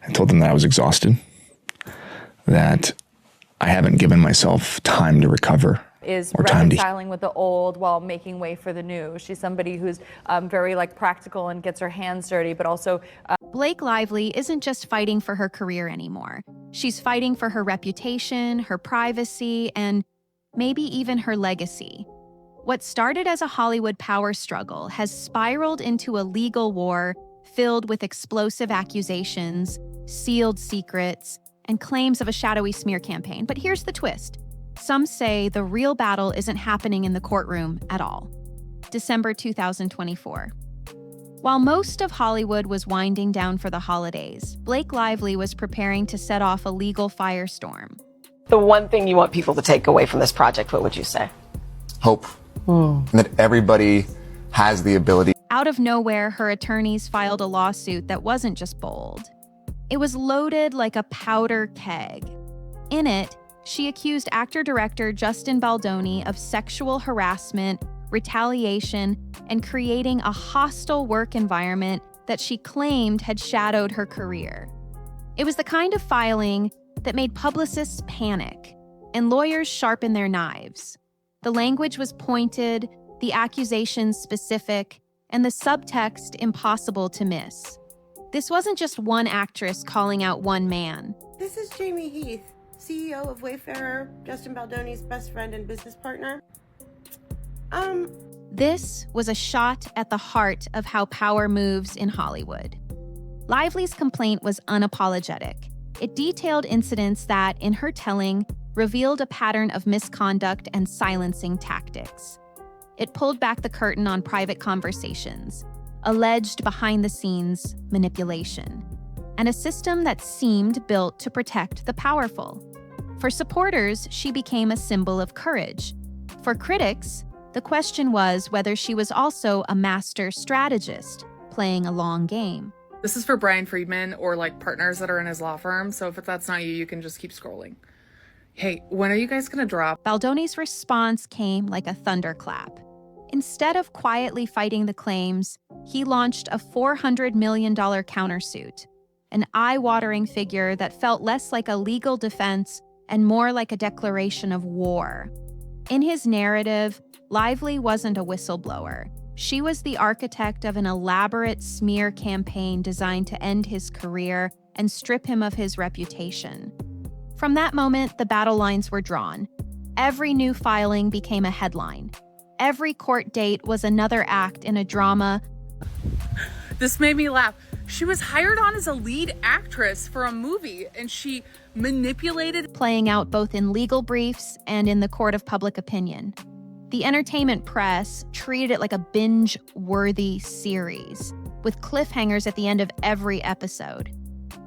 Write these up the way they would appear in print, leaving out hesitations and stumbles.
I told them that I was exhausted, that I haven't given myself time to recover. Is or time reconciling with the old while making way for the new. She's somebody who's very practical and gets her hands dirty, but also Blake Lively isn't just fighting for her career anymore. She's fighting for her reputation, her privacy, and maybe even her legacy. What started as a Hollywood power struggle has spiraled into a legal war filled with explosive accusations, sealed secrets, and claims of a shadowy smear campaign. But here's the twist. Some say the real battle isn't happening in the courtroom at all. December 2024. While most of Hollywood was winding down for the holidays, Blake Lively was preparing to set off a legal firestorm. The one thing you want people to take away from this project, what would you say? Hope. And that everybody has the ability. Out of nowhere, her attorneys filed a lawsuit that wasn't just bold. It was loaded like a powder keg. In it, she accused actor-director Justin Baldoni of sexual harassment, retaliation, and creating a hostile work environment that she claimed had shadowed her career. It was the kind of filing that made publicists panic and lawyers sharpen their knives. The language was pointed, the accusations specific, and the subtext impossible to miss. This wasn't just one actress calling out one man. This is Jamie Heath, CEO of Wayfarer, Justin Baldoni's best friend and business partner. This was a shot at the heart of how power moves in Hollywood. Lively's complaint was unapologetic. It detailed incidents that, in her telling, revealed a pattern of misconduct and silencing tactics. It pulled back the curtain on private conversations, alleged behind-the-scenes manipulation, and a system that seemed built to protect the powerful. For supporters, she became a symbol of courage. For critics, the question was whether she was also a master strategist, playing a long game. This is for Brian Friedman or partners that are in his law firm, so if that's not you, you can just keep scrolling. Hey, when are you guys gonna drop? Baldoni's response came like a thunderclap. Instead of quietly fighting the claims, he launched a $400 million countersuit, an eye-watering figure that felt less like a legal defense and more like a declaration of war. In his narrative, Lively wasn't a whistleblower. She was the architect of an elaborate smear campaign designed to end his career and strip him of his reputation. From that moment, the battle lines were drawn. Every new filing became a headline. Every court date was another act in a drama. This made me laugh. She was hired on as a lead actress for a movie, and she manipulated, playing out both in legal briefs and in the court of public opinion. The entertainment press treated it like a binge-worthy series, with cliffhangers at the end of every episode.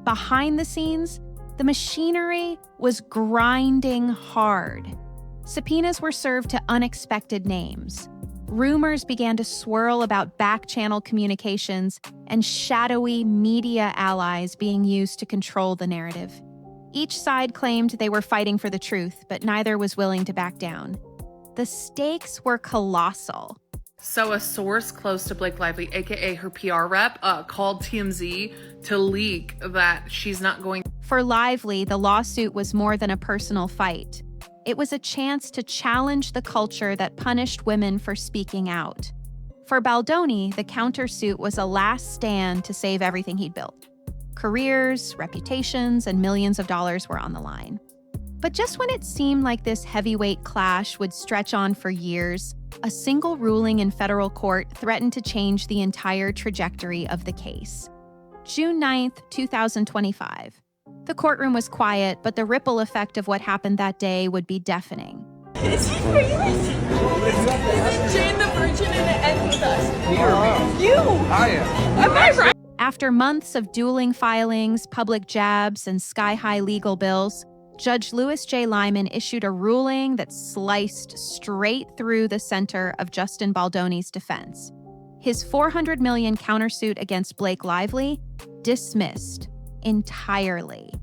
Behind the scenes, the machinery was grinding hard. Subpoenas were served to unexpected names. Rumors began to swirl about back-channel communications and shadowy media allies being used to control the narrative. Each side claimed they were fighting for the truth, but neither was willing to back down. The stakes were colossal. So a source close to Blake Lively, aka her PR rep, called TMZ to leak that she's not going. For Lively, the lawsuit was more than a personal fight. It was a chance to challenge the culture that punished women for speaking out. For Baldoni, the countersuit was a last stand to save everything he'd built. Careers, reputations, and millions of dollars were on the line. But just when it seemed like this heavyweight clash would stretch on for years, a single ruling in federal court threatened to change the entire trajectory of the case. June 9th, 2025. The courtroom was quiet, but the ripple effect of what happened that day would be deafening. Is it Jane the Virgin and it ends with us? You! I am. Am I right? After months of dueling filings, public jabs, and sky-high legal bills, Judge Louis J. Lyman issued a ruling that sliced straight through the center of Justin Baldoni's defense. His $400 million countersuit against Blake Lively dismissed entirely.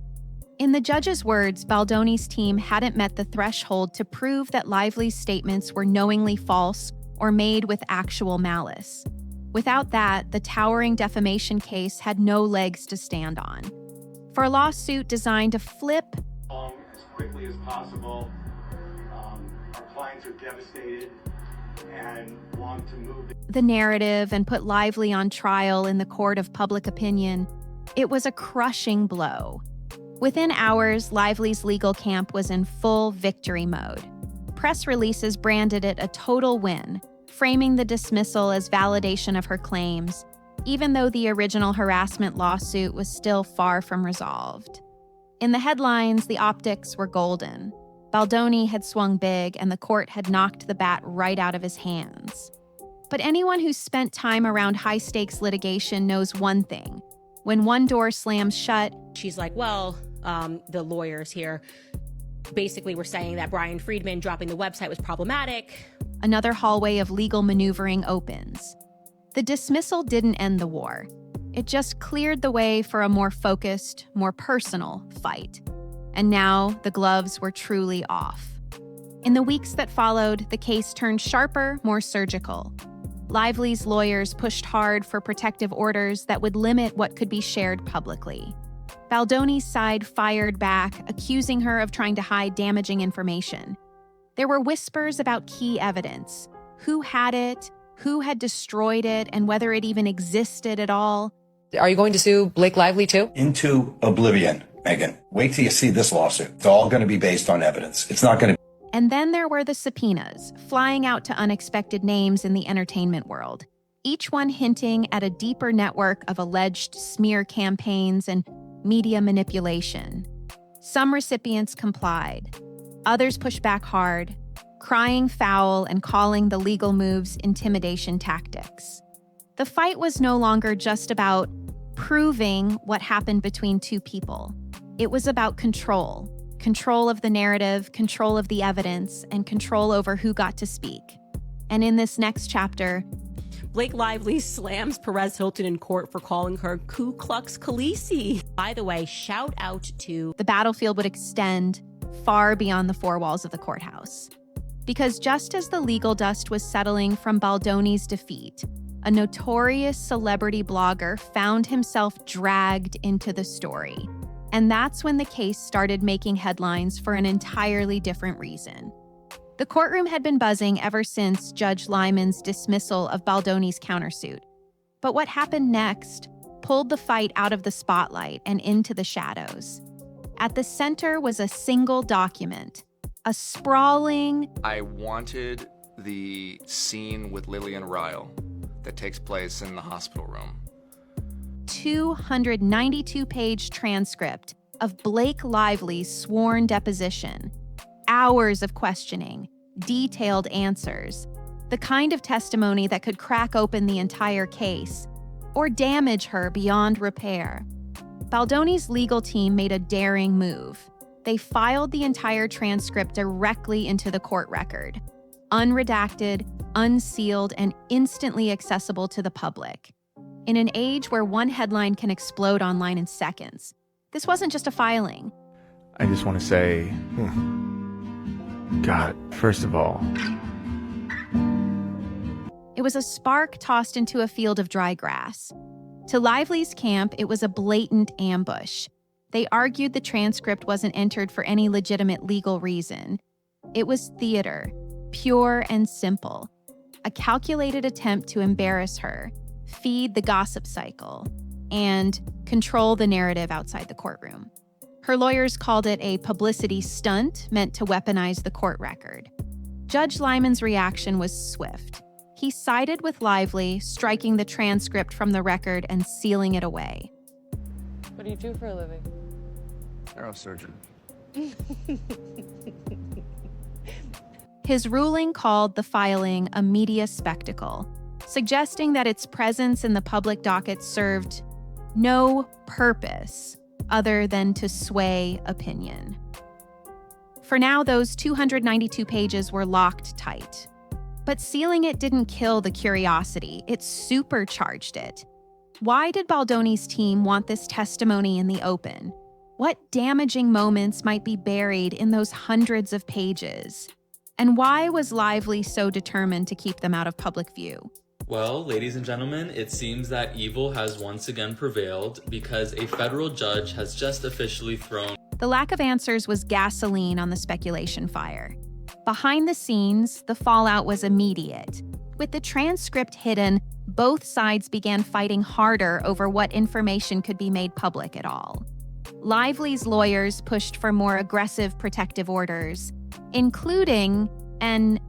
In the judge's words, Baldoni's team hadn't met the threshold to prove that Lively's statements were knowingly false or made with actual malice. Without that, the towering defamation case had no legs to stand on. for a lawsuit designed to flip as quickly as possible. Our clients are devastated and want to move the narrative and put Lively on trial in the court of public opinion. It was a crushing blow. Within hours, Lively's legal camp was in full victory mode. Press releases branded it a total win, framing the dismissal as validation of her claims, even though the original harassment lawsuit was still far from resolved. In the headlines, the optics were golden. Baldoni had swung big, and the court had knocked the bat right out of his hands. But anyone who's spent time around high-stakes litigation knows one thing. When one door slams shut, she's like, well, the lawyers here basically were saying that Brian Friedman dropping the website was problematic. Another hallway of legal maneuvering opens. The dismissal didn't end the war. It just cleared the way for a more focused, more personal fight. And now the gloves were truly off. In the weeks that followed, the case turned sharper, more surgical. Lively's lawyers pushed hard for protective orders that would limit what could be shared publicly. Baldoni's side fired back, accusing her of trying to hide damaging information. There were whispers about key evidence: who had it, who had destroyed it, and whether it even existed at all. Are you going to sue Blake Lively too? Into oblivion, Megan. Wait till you see this lawsuit. It's all going to be based on evidence. It's not going to. And then there were the subpoenas, flying out to unexpected names in the entertainment world, each one hinting at a deeper network of alleged smear campaigns and media manipulation. Some recipients complied. Others pushed back hard, crying foul and calling the legal moves intimidation tactics. The fight was no longer just about proving what happened between two people. It was about control of the narrative, control of the evidence, and control over who got to speak. And in this next chapter, Blake Lively slams Perez Hilton in court for calling her Ku Klux Khaleesi. By the way, shout out to... the battlefield would extend far beyond the four walls of the courthouse. Because just as the legal dust was settling from Baldoni's defeat, a notorious celebrity blogger found himself dragged into the story. And that's when the case started making headlines for an entirely different reason. The courtroom had been buzzing ever since Judge Lyman's dismissal of Baldoni's countersuit. But what happened next pulled the fight out of the spotlight and into the shadows. At the center was a single document, a sprawling... I wanted the scene with Lillian Ryle that takes place in the hospital room. 292-page transcript of Blake Lively's sworn deposition. Hours of questioning, detailed answers, the kind of testimony that could crack open the entire case or damage her beyond repair. Baldoni's legal team made a daring move. They filed the entire transcript directly into the court record, unredacted, unsealed, and instantly accessible to the public. In an age where one headline can explode online in seconds, this wasn't just a filing. I just want to say, God, first of all, it was a spark tossed into a field of dry grass. To Lively's camp, it was a blatant ambush. They argued the transcript wasn't entered for any legitimate legal reason. It was theater, pure and simple, a calculated attempt to embarrass her, feed the gossip cycle, and control the narrative outside the courtroom. Her lawyers called it a publicity stunt meant to weaponize the court record. Judge Lyman's reaction was swift. He sided with Lively, striking the transcript from the record and sealing it away. What do you do for a living? neurosurgeon. His ruling called the filing a media spectacle, suggesting that its presence in the public docket served no purpose other than to sway opinion. For now, those 292 pages were locked tight. But sealing it didn't kill the curiosity, it supercharged it. Why did Baldoni's team want this testimony in the open? What damaging moments might be buried in those hundreds of pages? And why was Lively so determined to keep them out of public view? Well, ladies and gentlemen, it seems that evil has once again prevailed because a federal judge has just officially thrown. The lack of answers was gasoline on the speculation fire. Behind the scenes, the fallout was immediate. With the transcript hidden, both sides began fighting harder over what information could be made public at all. Lively's lawyers pushed for more aggressive protective orders, including an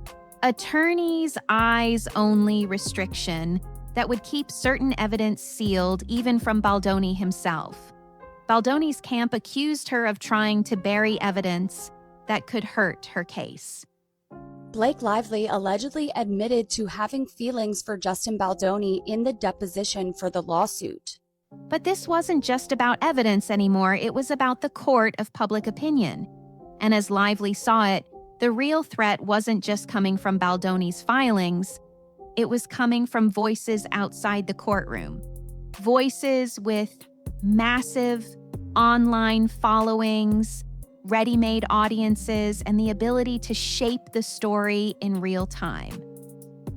attorney's eyes-only restriction that would keep certain evidence sealed even from Baldoni himself. Baldoni's camp accused her of trying to bury evidence that could hurt her case. Blake Lively allegedly admitted to having feelings for Justin Baldoni in the deposition for the lawsuit. But this wasn't just about evidence anymore, it was about the court of public opinion. And as Lively saw it, the real threat wasn't just coming from Baldoni's filings, it was coming from voices outside the courtroom. Voices with massive online followings, ready-made audiences, and the ability to shape the story in real time.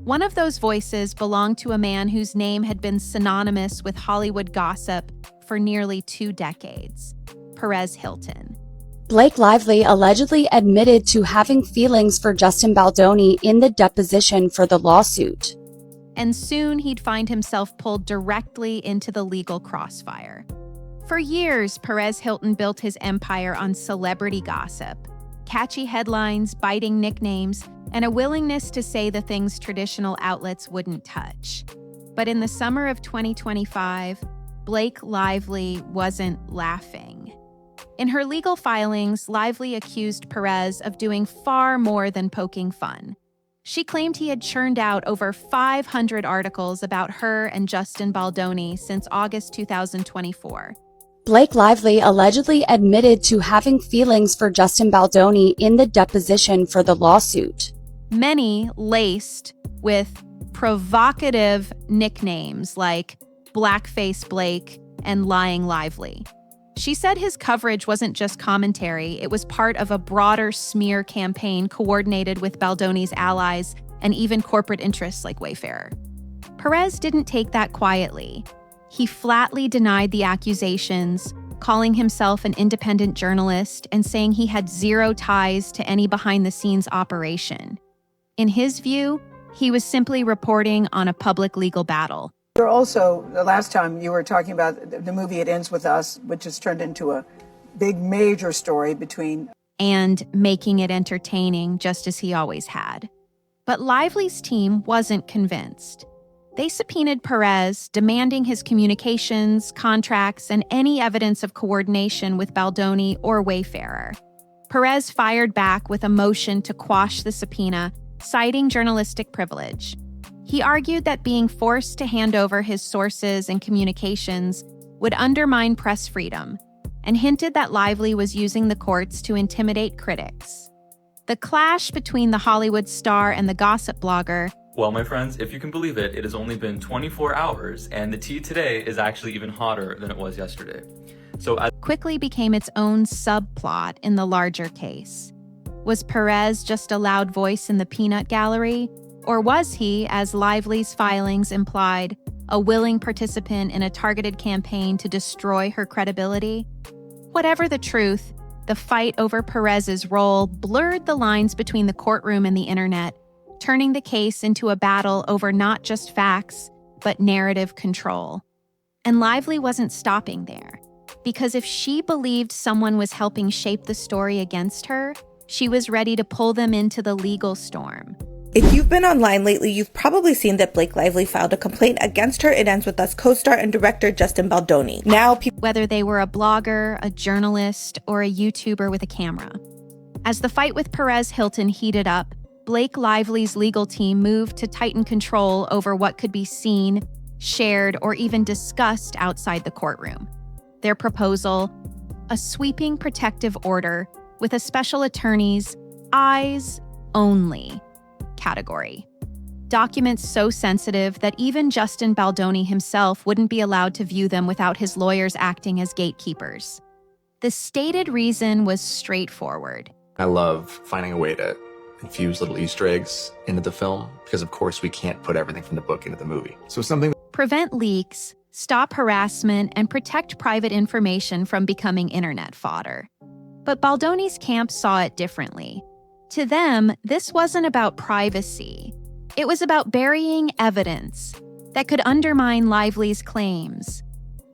One of those voices belonged to a man whose name had been synonymous with Hollywood gossip for nearly 2 decades, Perez Hilton. Blake Lively allegedly admitted to having feelings for Justin Baldoni in the deposition for the lawsuit. And soon he'd find himself pulled directly into the legal crossfire. For years, Perez Hilton built his empire on celebrity gossip, catchy headlines, biting nicknames, and a willingness to say the things traditional outlets wouldn't touch. But in the summer of 2025, Blake Lively wasn't laughing. In her legal filings, Lively accused Perez of doing far more than poking fun. She claimed he had churned out over 500 articles about her and Justin Baldoni since August 2024. Blake Lively allegedly admitted to having feelings for Justin Baldoni in the deposition for the lawsuit. Many laced with provocative nicknames like Blackface Blake and Lying Lively. She said his coverage wasn't just commentary, it was part of a broader smear campaign coordinated with Baldoni's allies and even corporate interests like Wayfarer. Perez didn't take that quietly. He flatly denied the accusations, calling himself an independent journalist and saying he had zero ties to any behind-the-scenes operation. In his view, he was simply reporting on a public legal battle. You're also, the last time you were talking about the movie It Ends With Us, which has turned into a big major story between... And making it entertaining, just as he always had. But Lively's team wasn't convinced. They subpoenaed Perez, demanding his communications, contracts, and any evidence of coordination with Baldoni or Wayfarer. Perez fired back with a motion to quash the subpoena, citing journalistic privilege. He argued that being forced to hand over his sources and communications would undermine press freedom, and hinted that Lively was using the courts to intimidate critics. The clash between the Hollywood star and the gossip blogger. Well, my friends, if you can believe it, it has only been 24 hours, and the tea today is actually even hotter than it was yesterday. So quickly became its own subplot in the larger case. Was Perez just a loud voice in the peanut gallery? Or was he, as Lively's filings implied, a willing participant in a targeted campaign to destroy her credibility? Whatever the truth, the fight over Perez's role blurred the lines between the courtroom and the internet, turning the case into a battle over not just facts, but narrative control. And Lively wasn't stopping there, because if she believed someone was helping shape the story against her, she was ready to pull them into the legal storm. If you've been online lately, you've probably seen that Blake Lively filed a complaint against her It Ends With Us co-star and director Justin Baldoni. Now, whether they were a blogger, a journalist, or a YouTuber with a camera. As the fight with Perez Hilton heated up, Blake Lively's legal team moved to tighten control over what could be seen, shared, or even discussed outside the courtroom. Their proposal, a sweeping protective order with a special attorney's eyes only category. Documents so sensitive that even Justin Baldoni himself wouldn't be allowed to view them without his lawyers acting as gatekeepers. The stated reason was straightforward. I love finding a way to infuse little Easter eggs into the film because, of course, we can't put everything from the book into the movie. So something. Prevent leaks, stop harassment, and protect private information from becoming internet fodder. But Baldoni's camp saw it differently. To them, this wasn't about privacy. It was about burying evidence that could undermine Lively's claims.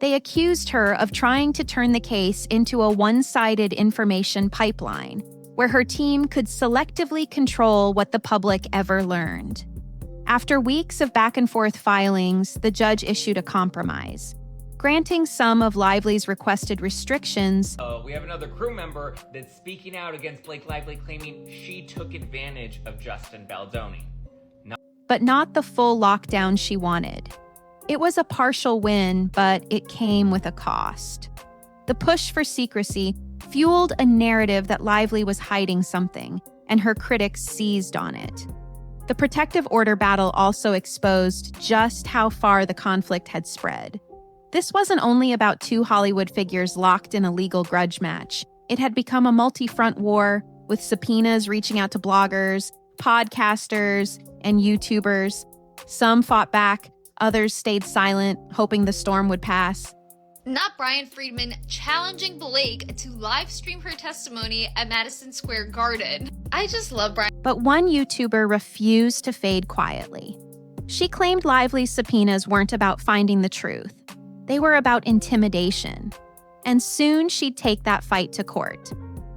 They accused her of trying to turn the case into a one-sided information pipeline, where her team could selectively control what the public ever learned. After weeks of back-and-forth filings, the judge issued a compromise, granting some of Lively's requested restrictions. We have another crew member that's speaking out against Blake Lively, claiming she took advantage of Justin Baldoni. But not the full lockdown she wanted. It was a partial win, but it came with a cost. The push for secrecy fueled a narrative that Lively was hiding something, and her critics seized on it. The protective order battle also exposed just how far the conflict had spread. This wasn't only about two Hollywood figures locked in a legal grudge match. It had become a multi-front war, with subpoenas reaching out to bloggers, podcasters, and YouTubers. Some fought back, others stayed silent, hoping the storm would pass. Not Brian Friedman challenging Blake to live stream her testimony at Madison Square Garden. I just love Brian. But one YouTuber refused to fade quietly. She claimed Lively's subpoenas weren't about finding the truth. They were about intimidation. And soon she'd take that fight to court.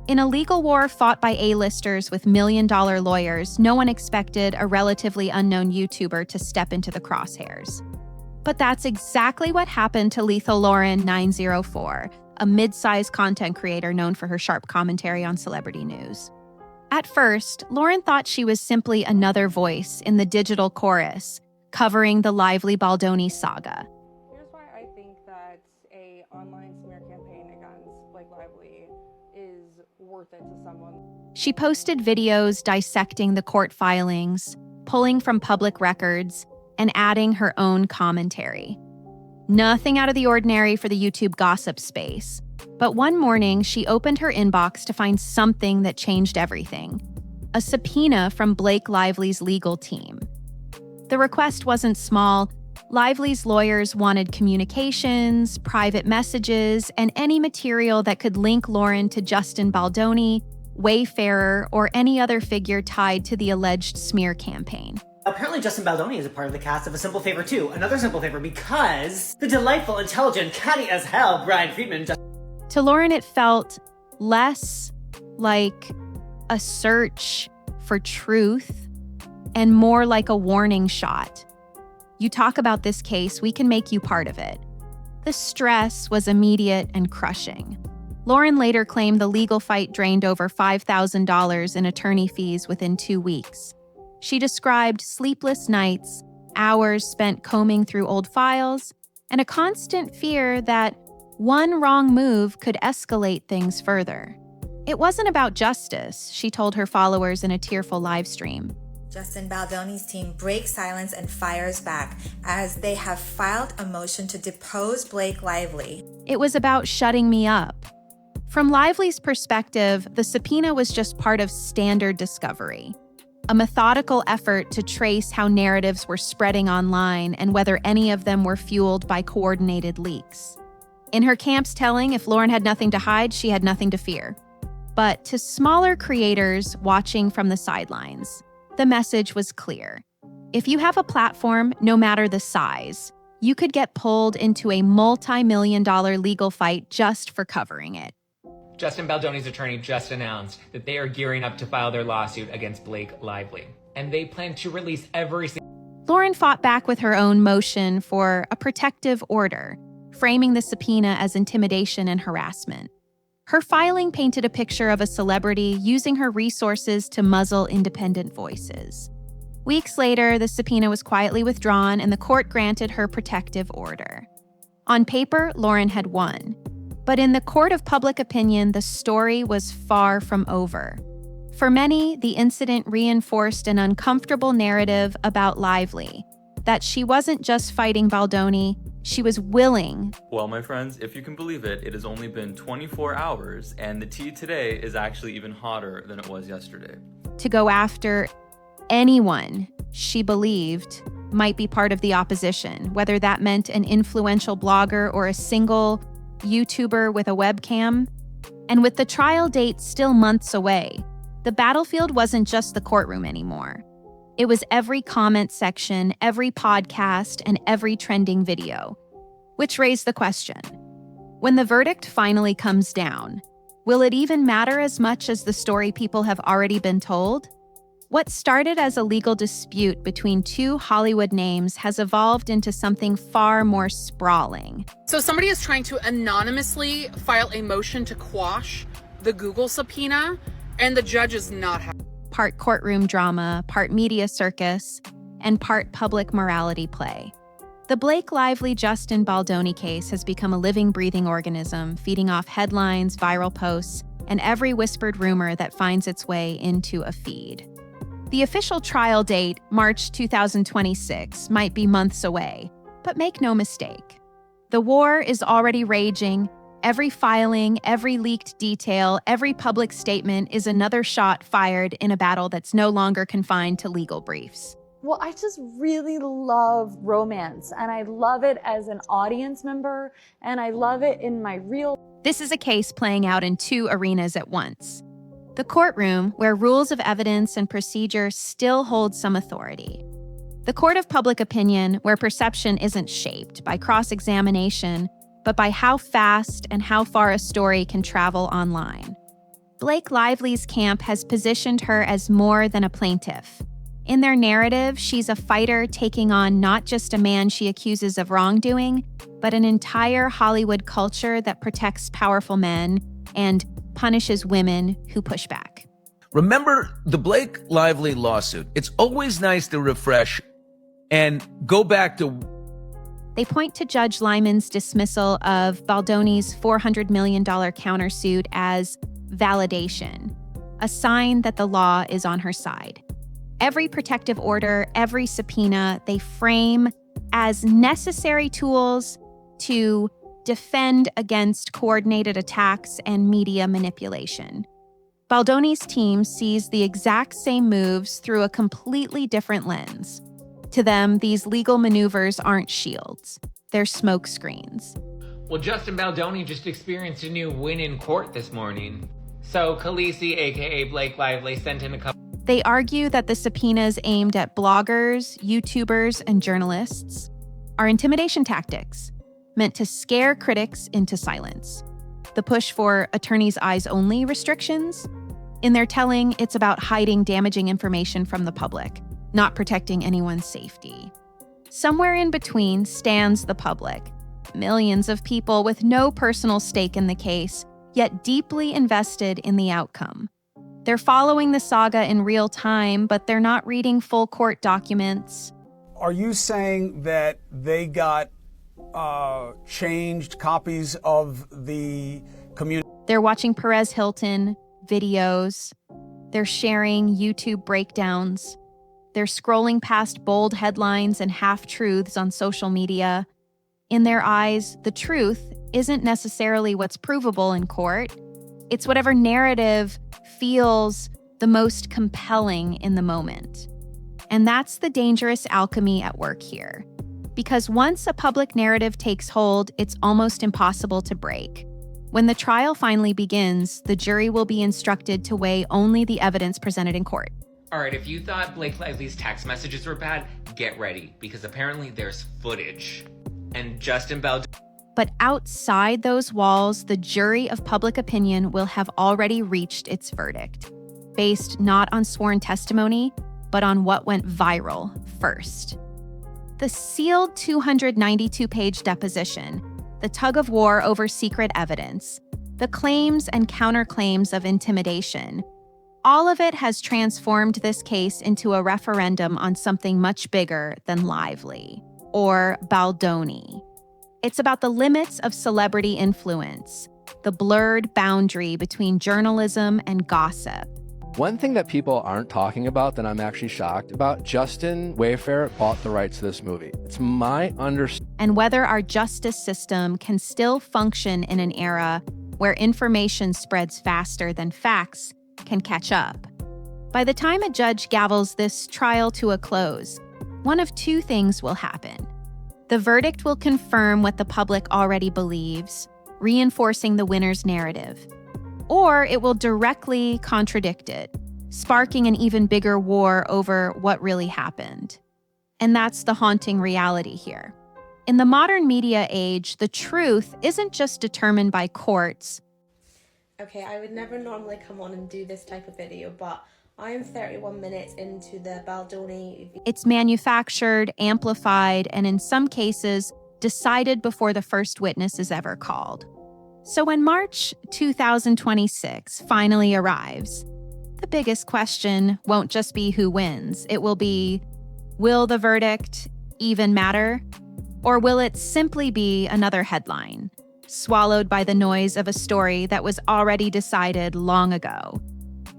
In a legal war fought by A-listers with million-dollar lawyers, no one expected a relatively unknown YouTuber to step into the crosshairs. But that's exactly what happened to Lethal Lauren 904, a mid-sized content creator known for her sharp commentary on celebrity news. At first, Lauren thought she was simply another voice in the digital chorus, covering the Lively Baldoni saga. Here's why I think that an online smear campaign against Blake Lively is worth it to someone. She posted videos dissecting the court filings, pulling from public records, and adding her own commentary. Nothing out of the ordinary for the YouTube gossip space. But one morning, she opened her inbox to find something that changed everything: a subpoena from Blake Lively's legal team. The request wasn't small. Lively's lawyers wanted communications, private messages, and any material that could link Lauren to Justin Baldoni, Wayfarer, or any other figure tied to the alleged smear campaign. Apparently Justin Baldoni is a part of the cast of A Simple Favor 2, another Simple Favor, because the delightful, intelligent, catty as hell Brian Friedman just... To Lauren, it felt less like a search for truth and more like a warning shot. You talk about this case, we can make you part of it. The stress was immediate and crushing. Lauren later claimed the legal fight drained over $5,000 in attorney fees within 2 weeks. She described sleepless nights, hours spent combing through old files, and a constant fear that one wrong move could escalate things further. It wasn't about justice, she told her followers in a tearful live stream. Justin Baldoni's team breaks silence and fires back as they have filed a motion to depose Blake Lively. It was about shutting me up. From Lively's perspective, the subpoena was just part of standard discovery, a methodical effort to trace how narratives were spreading online and whether any of them were fueled by coordinated leaks. In her camp's telling, if Lauren had nothing to hide, she had nothing to fear. But to smaller creators watching from the sidelines, the message was clear. If you have a platform, no matter the size, you could get pulled into a multi-million-dollar legal fight just for covering it. Justin Baldoni's attorney just announced that they are gearing up to file their lawsuit against Blake Lively, and they plan to release every single... Lauren fought back with her own motion for a protective order, framing the subpoena as intimidation and harassment. Her filing painted a picture of a celebrity using her resources to muzzle independent voices. Weeks later, the subpoena was quietly withdrawn and the court granted her protective order. On paper, Lauren had won. But in the court of public opinion, the story was far from over. For many, the incident reinforced an uncomfortable narrative about Lively, that she wasn't just fighting Baldoni, She was willing. Well, my friends, if you can believe it, it has only been 24 hours, and the tea today is actually even hotter than it was yesterday. To go after anyone she believed might be part of the opposition, whether that meant an influential blogger or a single YouTuber with a webcam. And with the trial date still months away, the battlefield wasn't just the courtroom anymore. It was every comment section, every podcast, and every trending video. Which raised the question, when the verdict finally comes down, will it even matter as much as the story people have already been told? What started as a legal dispute between two Hollywood names has evolved into something far more sprawling. So somebody is trying to anonymously file a motion to quash the Google subpoena, and the judge is not happy. Part courtroom drama, part media circus, and part public morality play. The Blake Lively-Justin Baldoni case has become a living, breathing organism, feeding off headlines, viral posts, and every whispered rumor that finds its way into a feed. The official trial date, March 2026, might be months away, but make no mistake. The war is already raging. Every filing, every leaked detail, every public statement is another shot fired in a battle that's no longer confined to legal briefs. Well, I just really love romance, and I love it as an audience member, and I love it in my real... This is a case playing out in two arenas at once. The courtroom, where rules of evidence and procedure still hold some authority. The court of public opinion, where perception isn't shaped by cross-examination, but by how fast and how far a story can travel online. Blake Lively's camp has positioned her as more than a plaintiff. In their narrative, she's a fighter taking on not just a man she accuses of wrongdoing, but an entire Hollywood culture that protects powerful men and punishes women who push back. Remember the Blake Lively lawsuit. It's always nice to refresh and go back to... They point to Judge Lyman's dismissal of Baldoni's $400 million countersuit as validation, a sign that the law is on her side. Every protective order, every subpoena, they frame as necessary tools to defend against coordinated attacks and media manipulation. Baldoni's team sees the exact same moves through a completely different lens. To them, these legal maneuvers aren't shields. They're smoke screens. Well, Justin Baldoni just experienced a new win in court this morning. So Khaleesi, aka Blake Lively, sent in a couple... They argue that the subpoenas aimed at bloggers, YouTubers, and journalists are intimidation tactics meant to scare critics into silence. The push for attorneys' eyes only restrictions, in their telling, it's about hiding damaging information from the public, not protecting anyone's safety. Somewhere in between stands the public, millions of people with no personal stake in the case, yet deeply invested in the outcome. They're following the saga in real time, but they're not reading full court documents. Are you saying that they got changed copies of the community? They're watching Perez Hilton videos. They're sharing YouTube breakdowns. They're scrolling past bold headlines and half-truths on social media. In their eyes, the truth isn't necessarily what's provable in court. It's whatever narrative feels the most compelling in the moment. And that's the dangerous alchemy at work here. Because once a public narrative takes hold, it's almost impossible to break. When the trial finally begins, the jury will be instructed to weigh only the evidence presented in court. All right, if you thought Blake Lively's text messages were bad, get ready, because apparently there's footage. And Justin Baldoni... But outside those walls, the jury of public opinion will have already reached its verdict, based not on sworn testimony, but on what went viral first. The sealed 292-page deposition, the tug-of-war over secret evidence, the claims and counterclaims of intimidation, all of it has transformed this case into a referendum on something much bigger than Lively, or Baldoni. It's about the limits of celebrity influence, the blurred boundary between journalism and gossip. One thing that people aren't talking about that I'm actually shocked about, Justin Wayfair bought the rights to this movie. It's my understanding. and whether our justice system can still function in an era where information spreads faster than facts can catch up. By the time a judge gavels this trial to a close, one of two things will happen. The verdict will confirm what the public already believes, reinforcing the winner's narrative, or it will directly contradict it, sparking an even bigger war over what really happened. And that's the haunting reality here. In the modern media age, the truth isn't just determined by courts. Okay, I would never normally come on and do this type of video, but I am 31 minutes into the Baldoni. It's manufactured, amplified, and in some cases, decided before the first witness is ever called. So when March 2026 finally arrives, the biggest question won't just be who wins. It will be, will the verdict even matter? Or will it simply be another headline, swallowed by the noise of a story that was already decided long ago?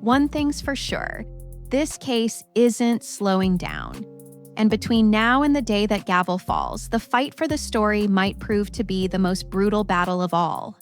One thing's for sure, this case isn't slowing down. And between now and the day that gavel falls, the fight for the story might prove to be the most brutal battle of all.